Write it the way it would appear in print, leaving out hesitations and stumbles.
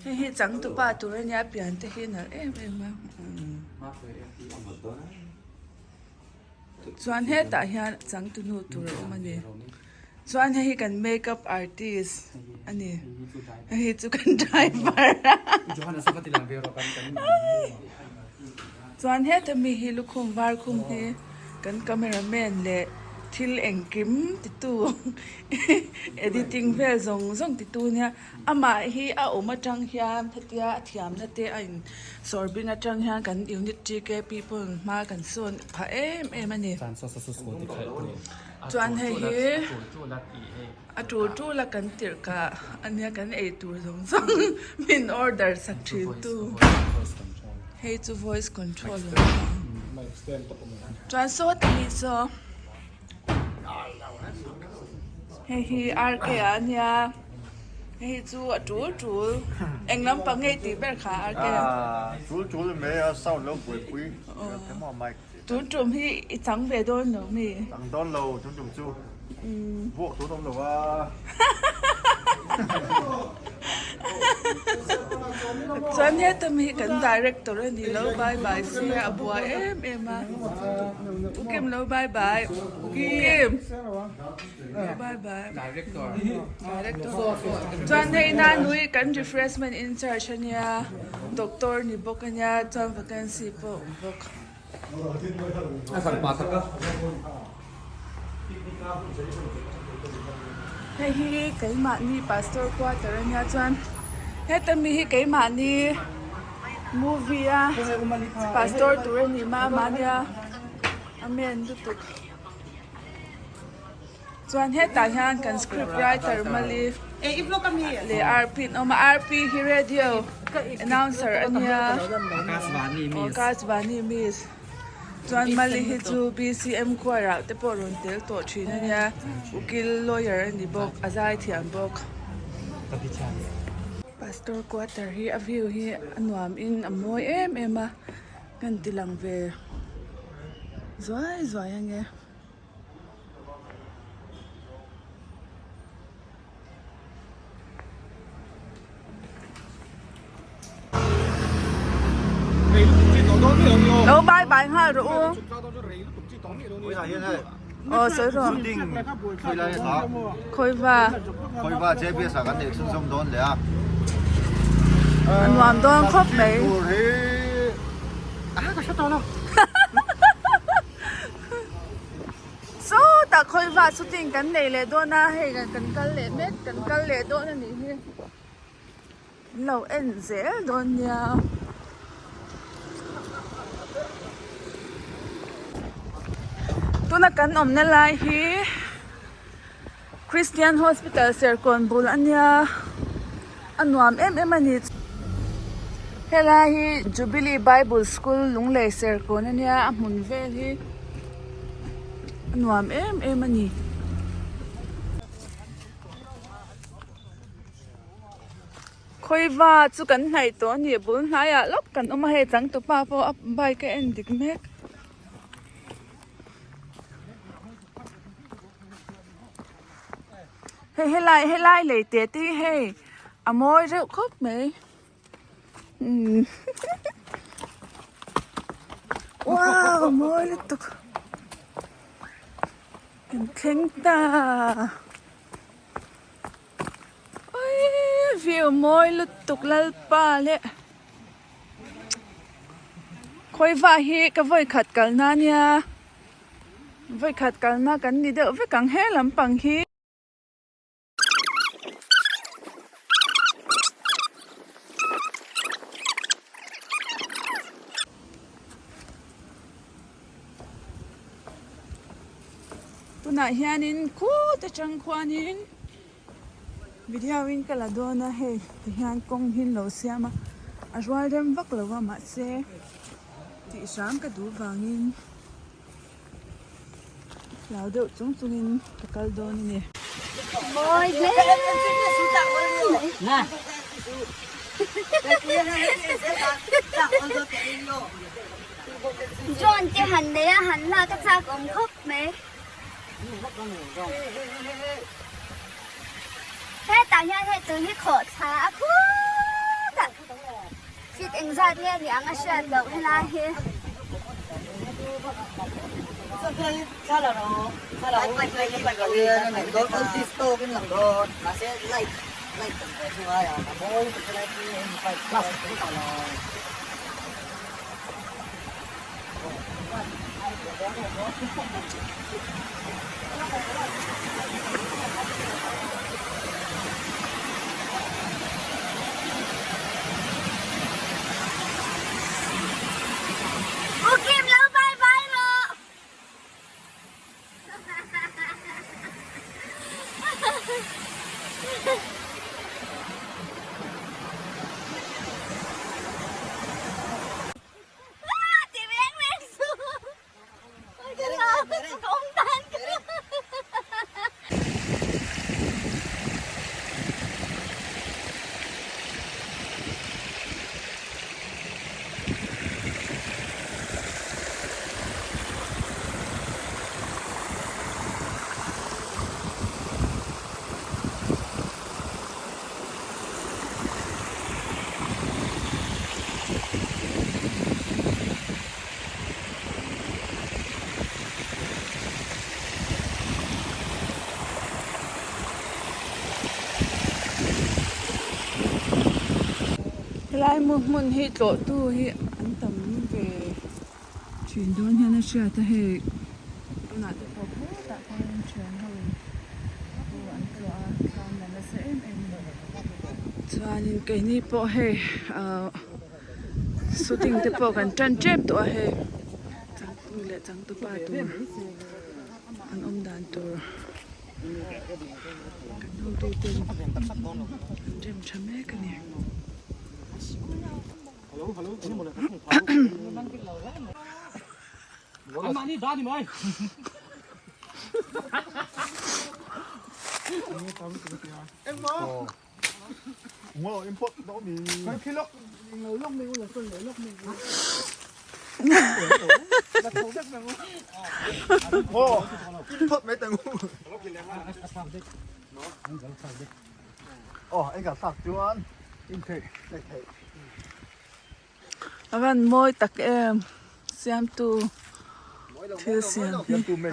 Hi chẳng tụ ba tụ ra nhà biển thế hi nè em mà Chuan hết tại hian chẳng tụ nụ tụ ra mà nè Chuan hi cần makeup artist anh nè hi chú cần driver Chuan hết mi hi lu khum var khum hi cần cameraman lệ thil eng kim ti tu editing vel zong ti tu nia ama hi a oma tang hian thatia thiam na te ain sorbin a tang hian kan unity ke people ma kan son pha em ani chuan hei hi a tu la kan tir ka ania kan ei tur zong min order sak thin tu hei chu voice control chuan so ti so hi RK ania hi chu a chu eng lam pa ngei ti ber kha RK chu le me a sau lo pui thế mà mày chu hi i chang ve don no mi tăng đón lâu chu vụ chú đông lâu à chuan he tam hi kan director ani lo bye si abua em a kim lo bye kim bye director chuan hei na nui kan refreshment in charge ania doctor ni bok ania chuan vacancy po bok hei hi cái mạn ni pastor quarter ania chuan he tam hi cái mạn ni movie a pastor tur ni ma nia amen du tuk chuan he ta hian kan script writer mali le RP no ma RP hi radio announcer ania Kasvani miss chuan mali hi chu BCM kwara te po ron tel to thin ania ukil lawyer ani bok azai thiam bok pastor quarter hi a view hi anuam in amoi em a kan tilang ve zoi ange đâu bye ha rồi sợi rồi Khawiva chế biết sao cái này xong đón đấy à anh làm đón khóc đấy cái sao đó số ta Khawiva shooting kan nei le do na he kan le met kan le do na ni he lo en zel don ya tuna kan omna lai hi Christian Hospital serkon bul ania anuam em ani hela hi Jubilee Bible School lunglei serkon ania amun vel hi anuam em ani Khawiva chu kan hnai to ni bul hnaya lop kan oma he chang tu pa po up bai ka en dik mek hey lai lấy tiền tí hey môi rượu khóc mày wow môi liên tục khen ta ôi view môi liên tục lal pa lệ Khawiva hi cái voi khát cả na nha voi khát cả na cái đi đỡ với càng hết lắm bằng hi tuna hianin khu ta chang khwanin video in kala dona he ti hian kong hin lo siama a rwal dem vak lo ma se ti sam ka du wangin lau deuh chungin ka kal don ni Ôi ghê nè John chỉ hành đấy hành là cái sao cũng khóc mẹ thế tại nhà thế từ như khổ xả khú chat he ni anga chat lo hela he Kim lâu bye bye rồi. Chị bé men xuống. Ôi cái nào không tan. Lai mun hi tlo tu hi an tam về chuyển đón hiện là ta hệ na te pho ta con chuyển hơn an tlo kan na se em chuan cái ni po he shooting te po kan tran chep to he chang tu le chang tu pa tu an dan tur kan no tu ten jem chame kan ni Anh mà đi ra đi mày. Em mơ. Wow, import đó mình. Cái khi lóc mình là con lóc mình. Wow, import mấy tầng. Anh cả sạc chưa anh? Avan moi tak em siam tu thil siam Em tu mê.